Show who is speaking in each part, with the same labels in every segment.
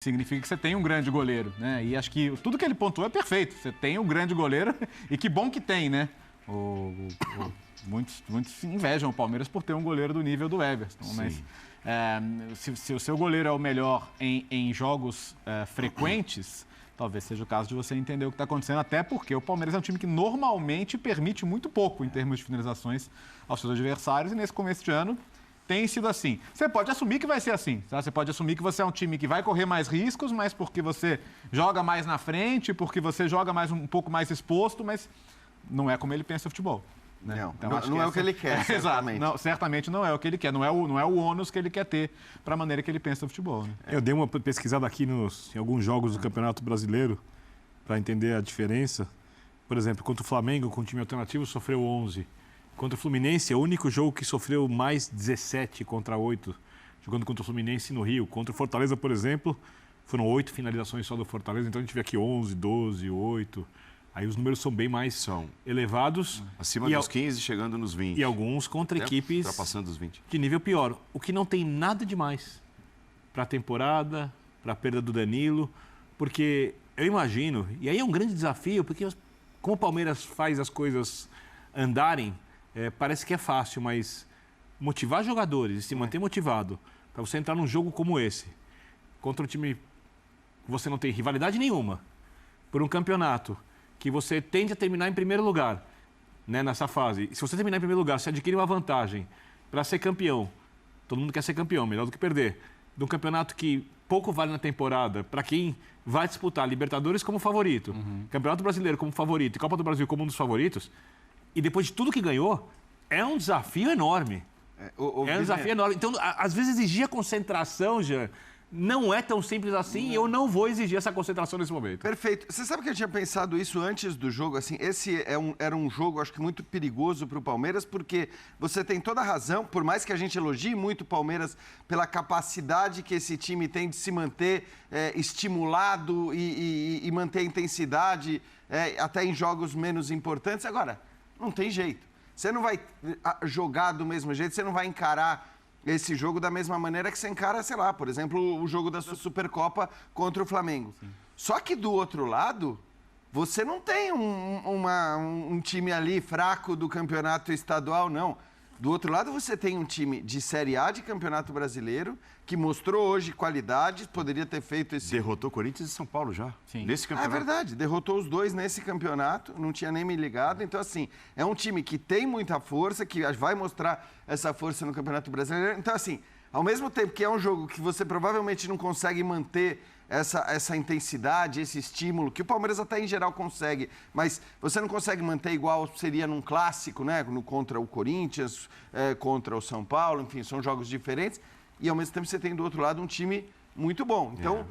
Speaker 1: significa que você tem um grande goleiro, né? E acho que tudo que ele pontuou é perfeito. Você tem um grande goleiro e que bom que tem, né? Muitos invejam o Palmeiras por ter um goleiro do nível do Everton, mas se o seu goleiro é o melhor em jogos frequentes, talvez seja o caso de você entender o que está acontecendo, até porque o Palmeiras é um time que normalmente permite muito pouco em termos de finalizações aos seus adversários, e nesse começo de ano tem sido assim. Você pode assumir que vai ser assim, tá? Você pode assumir que você é um time que vai correr mais riscos, mas porque você joga mais na frente, porque você joga um pouco mais exposto, mas não é como ele pensa o futebol. Né?
Speaker 2: Não,
Speaker 1: então,
Speaker 2: não é o que ele quer, certamente.
Speaker 1: Exato. Não, certamente não é o que ele quer, não é o ônus que ele quer ter para a maneira que ele pensa o futebol. Né?
Speaker 3: Eu dei uma pesquisada aqui em alguns jogos do Campeonato Brasileiro para entender a diferença. Por exemplo, contra o Flamengo, com o time alternativo, sofreu 11. Contra o Fluminense, é o único jogo que sofreu mais 17 contra 8, jogando contra o Fluminense no Rio. Contra o Fortaleza, por exemplo, foram 8 finalizações só do Fortaleza, então a gente vê aqui 11, 12, 8. Aí os números são bem mais elevados.
Speaker 4: Acima dos 15, chegando nos 20.
Speaker 3: E alguns contra equipes
Speaker 4: ultrapassando os 20.
Speaker 3: De nível pior. O que não tem nada demais para a temporada, para a perda do Danilo, porque eu imagino, e aí é um grande desafio, porque como o Palmeiras faz as coisas andarem, parece que é fácil, mas motivar jogadores e se manter motivado para você entrar num jogo como esse, contra um time que você não tem rivalidade nenhuma, por um campeonato que você tende a terminar em primeiro lugar, né, nessa fase. E se você terminar em primeiro lugar, você adquire uma vantagem para ser campeão. Todo mundo quer ser campeão, melhor do que perder. De um campeonato que pouco vale na temporada, para quem vai disputar Libertadores como favorito, Campeonato Brasileiro como favorito e Copa do Brasil como um dos favoritos, e depois de tudo que ganhou, é um desafio enorme. É um desafio enorme. Então, às vezes, exigir a concentração, Jean, não é tão simples assim, e eu não vou exigir essa concentração nesse momento.
Speaker 2: Perfeito. Você sabe que eu tinha pensado isso antes do jogo? Assim, esse era um jogo, acho que muito perigoso para o Palmeiras, porque você tem toda a razão, por mais que a gente elogie muito o Palmeiras pela capacidade que esse time tem de se manter estimulado e manter a intensidade até em jogos menos importantes. Agora, não tem jeito. Você não vai jogar do mesmo jeito, você não vai encarar esse jogo da mesma maneira que você encara, sei lá, por exemplo, o jogo da Supercopa contra o Flamengo. Sim. Só que do outro lado, você não tem um time ali fraco do campeonato estadual, não. Do outro lado, você tem um time de Série A de Campeonato Brasileiro, que mostrou hoje qualidade, poderia ter feito esse...
Speaker 4: Derrotou Corinthians e São Paulo já, nesse campeonato.
Speaker 2: É verdade, derrotou os dois nesse campeonato, não tinha nem me ligado. Então, assim, é um time que tem muita força, que vai mostrar essa força no Campeonato Brasileiro. Então, assim, ao mesmo tempo que é um jogo que você provavelmente não consegue manter essa intensidade, esse estímulo, que o Palmeiras até em geral consegue, mas você não consegue manter igual seria num clássico, né? Contra o Corinthians, contra o São Paulo, enfim, são jogos diferentes. E ao mesmo tempo você tem do outro lado um time muito bom. Então,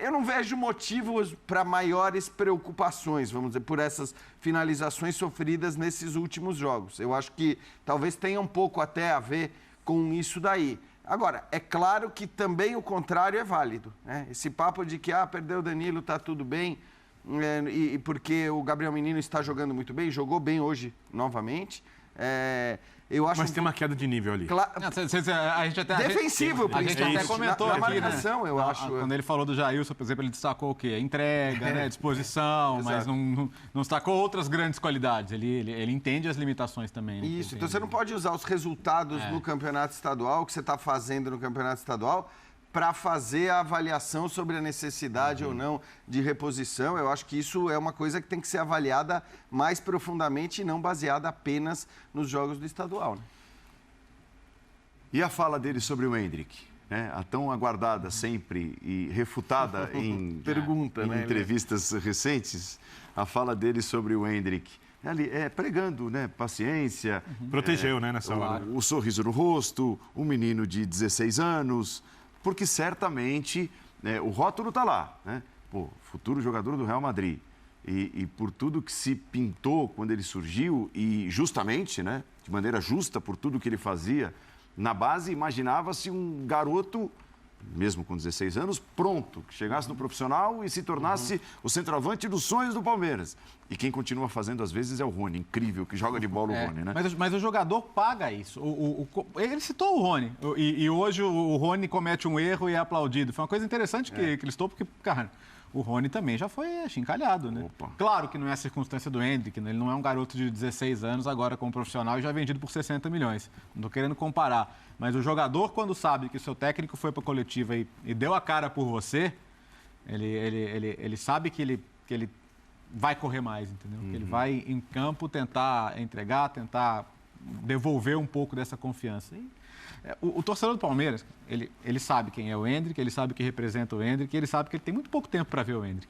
Speaker 2: eu não vejo motivos para maiores preocupações, vamos dizer, por essas finalizações sofridas nesses últimos jogos. Eu acho que talvez tenha um pouco até a ver com isso daí. Agora, é claro que também o contrário é válido, né? Esse papo de que, perdeu o Danilo, tá tudo bem, e porque o Gabriel Menino está jogando muito bem, jogou bem hoje novamente. Eu acho
Speaker 3: Mas tem uma queda de nível ali.
Speaker 1: A gente até,
Speaker 2: defensivo,
Speaker 1: a gente até comentou
Speaker 2: na
Speaker 1: aqui,
Speaker 2: marcação,
Speaker 1: né?
Speaker 2: eu acho.
Speaker 1: Quando ele falou do Jailson, por exemplo, ele destacou o quê? Entrega, né? Disposição, mas não destacou outras grandes qualidades. Ele entende as limitações também. Né?
Speaker 2: Isso, então você não pode usar os resultados no campeonato estadual, o que você está fazendo no campeonato estadual, para fazer a avaliação sobre a necessidade ou não de reposição. Eu acho que isso é uma coisa que tem que ser avaliada mais profundamente e não baseada apenas nos jogos do estadual. Né?
Speaker 4: E a fala dele sobre o Endrick? Né? A tão aguardada sempre e refutada em entrevistas recentes, a fala dele sobre o Endrick. Ali, pregando, né, paciência.
Speaker 3: Protegeu, né, nessa hora.
Speaker 4: O sorriso no rosto, um menino de 16 anos... Porque certamente o rótulo está lá, né? Pô, futuro jogador do Real Madrid. E por tudo que se pintou quando ele surgiu, e justamente, né, de maneira justa, por tudo que ele fazia, na base imaginava-se um garoto mesmo com 16 anos, pronto, que chegasse no profissional e se tornasse o centroavante dos sonhos do Palmeiras. E quem continua fazendo, às vezes, é o Rony. Incrível, que joga de bola o Rony, né?
Speaker 1: Mas o jogador paga isso. Ele citou o Rony. E hoje o Rony comete um erro e é aplaudido. Foi uma coisa interessante que ele citou, porque, cara, o Rony também já foi achincalhado, né?
Speaker 4: Opa.
Speaker 1: Claro que não é a circunstância do Endrick, né? Ele não é um garoto de 16 anos agora como profissional e já vendido por 60 milhões. Não estou querendo comparar. Mas o jogador, quando sabe que o seu técnico foi para a coletiva e deu a cara por você, ele sabe que ele vai correr mais, entendeu? Que ele vai em campo tentar entregar, tentar devolver um pouco dessa confiança. E, o torcedor do Palmeiras, ele sabe quem é o Endrick, ele sabe que representa o Endrick, ele sabe que ele tem muito pouco tempo para ver o Endrick.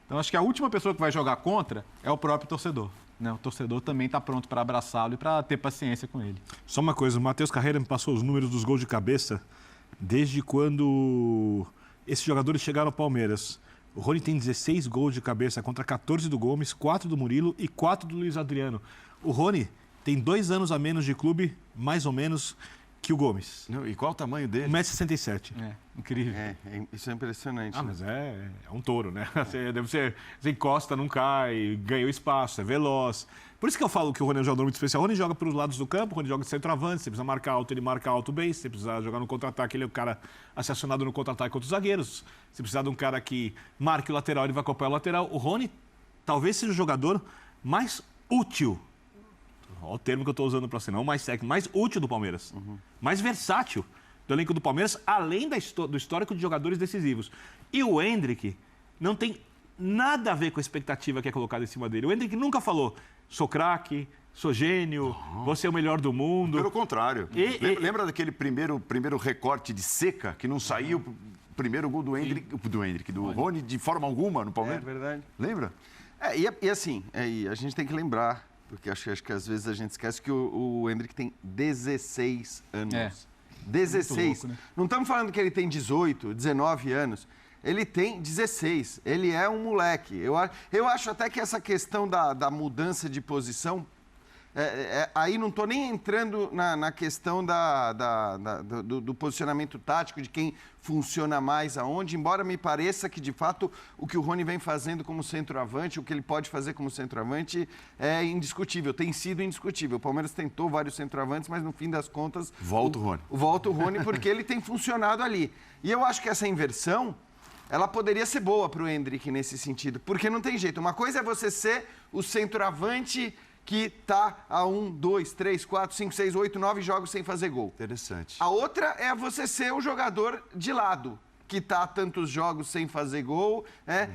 Speaker 1: Então, acho que a última pessoa que vai jogar contra é o próprio torcedor. Né? O torcedor também está pronto para abraçá-lo e para ter paciência com ele.
Speaker 3: Só uma coisa, o Matheus Carreira me passou os números dos gols de cabeça desde quando esses jogadores chegaram ao Palmeiras. O Rony tem 16 gols de cabeça contra 14 do Gomes, 4 do Murilo e 4 do Luiz Adriano. O Rony tem 2 anos a menos de clube, mais ou menos, que o Gomes.
Speaker 4: Não, e qual o tamanho dele?
Speaker 3: 1,67 m.
Speaker 1: Incrível.
Speaker 2: Isso é impressionante.
Speaker 3: Mas é um touro, né? Você encosta, não cai, ganhou espaço, é veloz. Por isso que eu falo que o Rony é um jogador muito especial. O Rony joga pelos lados do campo, o Rony joga de centroavante, você precisa marcar alto, ele marca alto bem, você precisa jogar no contra-ataque, ele é o cara a ser acionado no contra-ataque contra os zagueiros. Se precisar de um cara que marque o lateral, ele vai acompanhar o lateral. O Rony talvez seja o jogador mais útil. Olha o termo que eu estou usando para você, não mais técnico, mais útil do Palmeiras. Mais versátil do elenco do Palmeiras, além do histórico de jogadores decisivos. E o Endrick não tem nada a ver com a expectativa que é colocada em cima dele. O Endrick nunca falou, sou craque, sou gênio, você é o melhor do mundo.
Speaker 4: Pelo contrário. Lembra daquele primeiro recorte de seca, que não saiu o primeiro gol do Endrick, do Rony, de forma alguma no Palmeiras?
Speaker 2: É verdade.
Speaker 4: Lembra?
Speaker 2: E assim, a gente tem que lembrar, porque acho que às vezes a gente esquece que o Endrick tem 16 anos. 16.
Speaker 1: Louco, né?
Speaker 2: Não estamos falando que ele tem 18, 19 anos. Ele tem 16. Ele é um moleque. Eu acho até que essa questão da mudança de posição, aí não estou nem entrando na questão do posicionamento tático, de quem funciona mais aonde, embora me pareça que, de fato, o que o Rony vem fazendo como centroavante, o que ele pode fazer como centroavante é indiscutível, tem sido indiscutível. O Palmeiras tentou vários centroavantes, mas no fim das contas...
Speaker 4: Volta o Rony.
Speaker 2: Volta o Rony porque ele tem funcionado ali. E eu acho que essa inversão, ela poderia ser boa para o Endrick nesse sentido, porque não tem jeito. Uma coisa é você ser o centroavante que está a 1, 2, 3, 4, 5, 6, 8, 9 jogos sem fazer gol.
Speaker 4: Interessante.
Speaker 2: A outra é você ser o jogador de lado, que está há tantos jogos sem fazer gol,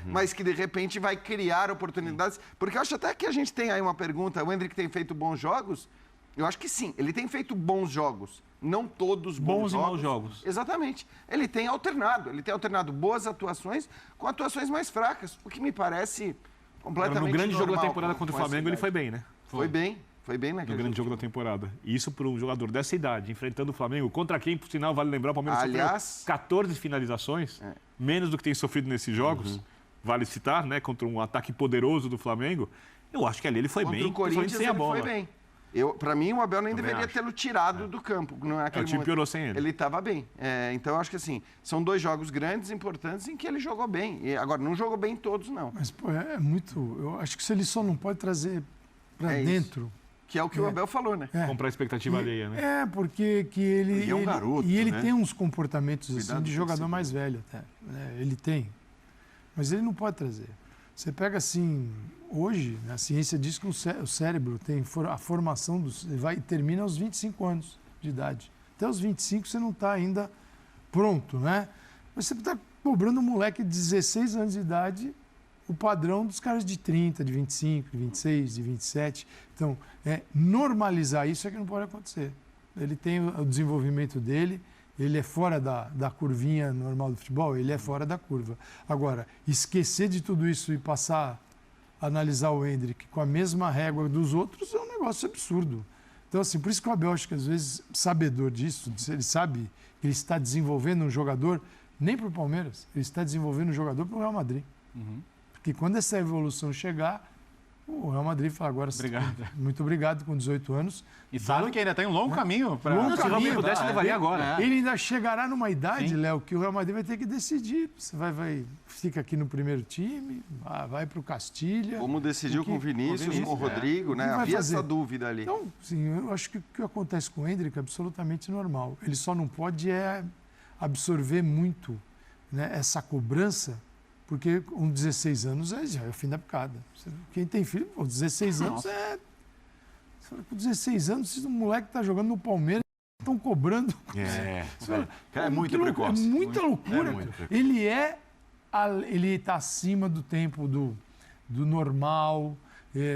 Speaker 2: mas que de repente vai criar oportunidades. Porque eu acho até que a gente tem aí uma pergunta, o Endrick tem feito bons jogos? Eu acho que sim, ele tem feito bons jogos. Não todos bons jogos.
Speaker 3: Bons e maus jogos.
Speaker 2: Exatamente. Ele tem alternado boas atuações com atuações mais fracas, o que me parece completamente
Speaker 3: No grande jogo da
Speaker 2: normal
Speaker 3: temporada contra o Flamengo, ele foi bem, né?
Speaker 2: Foi bem naquele
Speaker 3: No grande jogo da temporada. E isso para um jogador dessa idade, enfrentando o Flamengo, contra quem, por sinal, vale lembrar, o Palmeiras sofreu 14 finalizações, menos do que tem sofrido nesses jogos, vale citar, né? Contra um ataque poderoso do Flamengo. Eu acho que ali ele foi
Speaker 2: contra
Speaker 3: bem,
Speaker 2: o Corinthians
Speaker 3: sem a bola.
Speaker 2: Foi bem. Para mim, o Abel nem deveria tê-lo tirado do campo.
Speaker 3: O time piorou sem ele.
Speaker 2: Ele estava bem. Então, eu acho que assim, são 2 jogos grandes, importantes, em que ele jogou bem. E agora, não jogou bem todos, não.
Speaker 5: Mas, pô, é muito... Eu acho que se ele só não pode trazer para dentro...
Speaker 2: Isso. Que é o que o Abel falou, né?
Speaker 3: Comprar a expectativa alheia, né?
Speaker 5: Porque que ele...
Speaker 4: E é um garoto,
Speaker 5: E ele
Speaker 4: né?
Speaker 5: tem uns comportamentos assim, de jogador
Speaker 4: desse,
Speaker 5: mais velho até. Ele tem. Mas ele não pode trazer. Você pega assim... Hoje, a ciência diz que o cérebro tem a formação termina aos 25 anos de idade. Até os 25 você não está ainda pronto, né? Mas você está cobrando um moleque de 16 anos de idade o padrão dos caras de 30, de 25, de 26, de 27. Então, normalizar isso é que não pode acontecer. Ele tem o desenvolvimento dele, ele é fora da curvinha normal do futebol, ele é fora da curva. Agora, esquecer de tudo isso e passar a analisar o Endrick com a mesma régua dos outros é um negócio absurdo. Então, assim, por isso que o Abel, acho que às vezes, sabedor disso, ele sabe que ele está desenvolvendo um jogador, nem para o Palmeiras, ele está desenvolvendo um jogador para o Real Madrid. Porque quando essa evolução chegar, O Real Madrid fala agora, muito obrigado, com 18 anos.
Speaker 1: E sabe que ainda tem um longo caminho para...
Speaker 5: Longo
Speaker 3: Se o Real pudesse, levaria agora.
Speaker 5: Ele ainda chegará numa idade, Léo, que o Real Madrid vai ter que decidir. Você fica aqui no primeiro time, vai para o Castilha.
Speaker 2: Como decidiu com o Vinícius, com o Rodrigo, né? Havia essa dúvida ali.
Speaker 5: Então, sim, eu acho que o que acontece com o Endrick é absolutamente normal. Ele só não pode absorver muito, né, essa cobrança, porque com 16 anos já é o fim da picada. Quem tem filho, com 16 anos com 16 anos, se um moleque está jogando no Palmeiras, estão cobrando.
Speaker 4: É muito precoce.
Speaker 5: É muita loucura. Ele está acima do tempo do normal,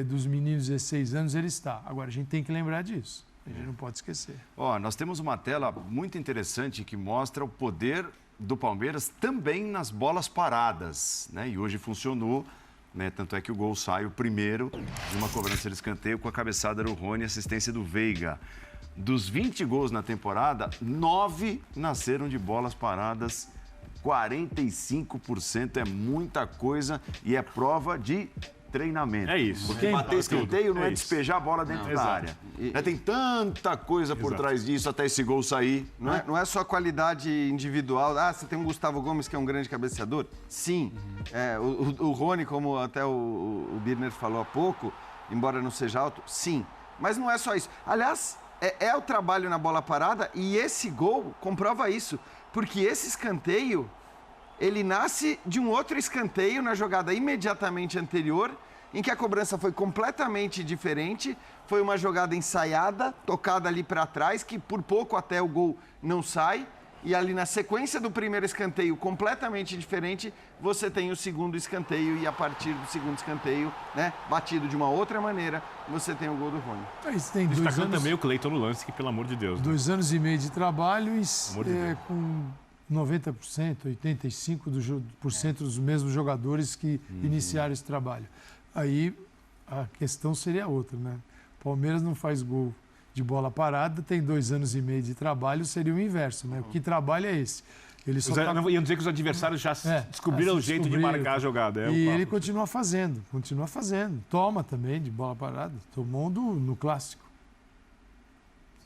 Speaker 5: dos meninos de 16 anos, ele está. Agora, a gente tem que lembrar disso. A gente não pode esquecer.
Speaker 4: Nós temos uma tela muito interessante que mostra o poder do Palmeiras também nas bolas paradas, né? E hoje funcionou, né? Tanto é que o gol sai o primeiro de uma cobrança de escanteio com a cabeçada do Rony, assistência do Veiga. Dos 20 gols na temporada, 9 nasceram de bolas paradas, 45%, é muita coisa e é prova de treinamento.
Speaker 3: É isso.
Speaker 4: Porque bater escanteio não é despejar a bola dentro da área. Tem tanta coisa por trás disso até esse gol sair.
Speaker 2: Não é só qualidade individual. Você tem um Gustavo Gomes que é um grande cabeceador? Sim. O Rony, como até o Birner falou há pouco, embora não seja alto, sim. Mas não é só isso. Aliás, é o trabalho na bola parada e esse gol comprova isso. Porque esse escanteio, ele nasce de um outro escanteio na jogada imediatamente anterior, em que a cobrança foi completamente diferente. Foi uma jogada ensaiada, tocada ali para trás, que por pouco até o gol não sai. E ali na sequência do primeiro escanteio, completamente diferente, você tem o segundo escanteio. E a partir do segundo escanteio, né, batido de uma outra maneira, você tem o gol do Rony.
Speaker 3: Destacando também o Cleiton no lance, que pelo amor de Deus.
Speaker 5: 2 anos e meio de trabalho com 90%, 85% dos mesmos jogadores que iniciaram esse trabalho. Aí a questão seria outra, né? Palmeiras não faz gol de bola parada, tem 2 anos e meio de trabalho, seria o inverso, né? O que trabalho é esse? Ele só
Speaker 3: iam dizer que os adversários já descobriram o jeito de marcar a jogada.
Speaker 5: Ele continua fazendo. Toma também de bola parada. Tomou no clássico.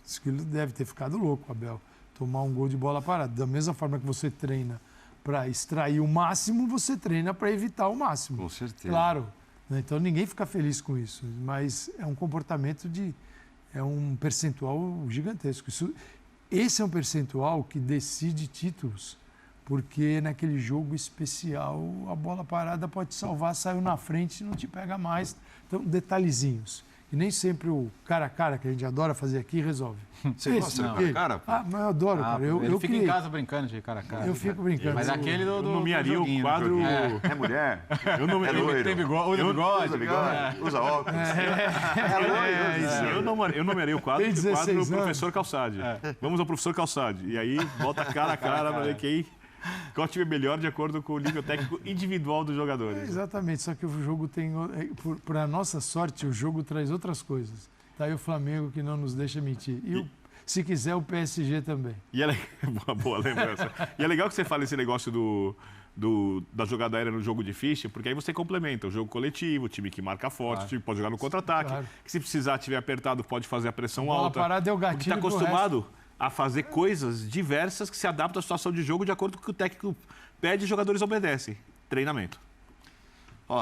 Speaker 5: Isso que ele deve ter ficado louco, Abel. Tomar um gol de bola parada. Da mesma forma que você treina para extrair o máximo, você treina para evitar o máximo.
Speaker 4: Com certeza.
Speaker 5: Claro. Então ninguém fica feliz com isso. Mas é um comportamento é um percentual gigantesco. Esse é um percentual que decide títulos, porque naquele jogo especial a bola parada pode te salvar, saiu na frente e não te pega mais. Então, detalhezinhos. E nem sempre o cara a cara, que a gente adora fazer aqui, resolve.
Speaker 4: Você gosta de cara a cara?
Speaker 5: Mas eu adoro, cara. Eu
Speaker 1: fica em casa brincando de cara a cara.
Speaker 5: Eu fico brincando.
Speaker 1: Mas aquele do
Speaker 3: nomearia o quadro...
Speaker 4: É mulher?
Speaker 3: Eu não
Speaker 4: é loiro?
Speaker 1: Tem bigode, usa bigode.
Speaker 4: Usa óculos?
Speaker 3: Eu nomearia o quadro do professor Calçade. Vamos ao professor Calçade. E aí, volta cara a cara para ver qual time é melhor de acordo com o nível técnico individual dos jogadores.
Speaker 5: Exatamente, só que o jogo tem... Para nossa sorte, o jogo traz outras coisas. Tá aí o Flamengo que não nos deixa mentir. Se quiser, o PSG também.
Speaker 3: Boa lembrança. E é legal que você fale esse negócio da jogada aérea no jogo difícil, porque aí você complementa o jogo coletivo, o time que marca forte, o time que pode jogar no contra-ataque, que se precisar, tiver apertado, pode fazer a pressão alta.
Speaker 5: A parada é o gatilho.
Speaker 3: Porque está acostumado a fazer coisas diversas que se adaptam à situação de jogo de acordo com o que o técnico pede e os jogadores obedecem. Treinamento.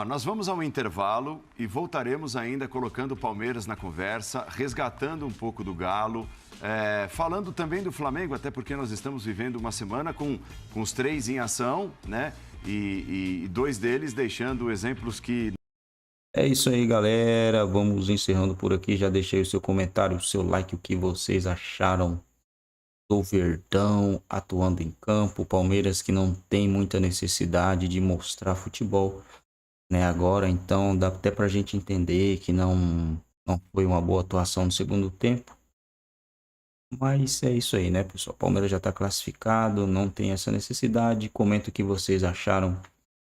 Speaker 4: Nós vamos ao intervalo e voltaremos ainda colocando o Palmeiras na conversa, resgatando um pouco do Galo, falando também do Flamengo, até porque nós estamos vivendo uma semana com os 3 em ação, né? E 2 deles deixando exemplos que...
Speaker 6: É isso aí, galera. Vamos encerrando por aqui. Já deixei o seu comentário, o seu like, o que vocês acharam do Verdão atuando em campo. Palmeiras que não tem muita necessidade de mostrar futebol, né, agora. Então dá até pra gente entender que não foi uma boa atuação no segundo tempo. Mas é isso aí, né, pessoal? Palmeiras já está classificado, não tem essa necessidade. Comenta o que vocês acharam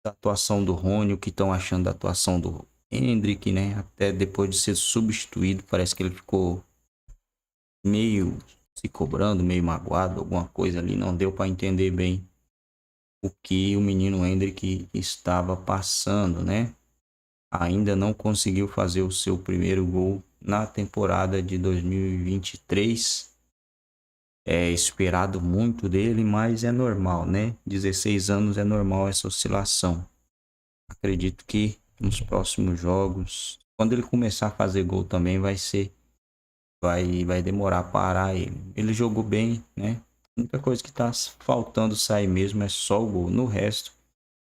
Speaker 6: da atuação do Rony, o que estão achando da atuação do Endrick, né? Até depois de ser substituído, parece que ele ficou meio se cobrando, meio magoado, alguma coisa ali. Não deu para entender bem o que o menino Endrick estava passando, né? ainda não conseguiu fazer o seu primeiro gol na temporada de 2023. É esperado muito dele, mas é normal, né? 16 anos é normal essa oscilação. Acredito que nos próximos jogos, quando ele começar a fazer gol também, vai demorar a parar ele. Ele jogou bem, né? A única coisa que tá faltando sair mesmo é só o gol. No resto,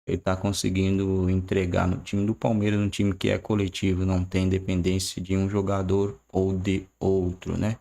Speaker 6: ele tá conseguindo entregar no time do Palmeiras, um time que é coletivo, não tem dependência de um jogador ou de outro, né?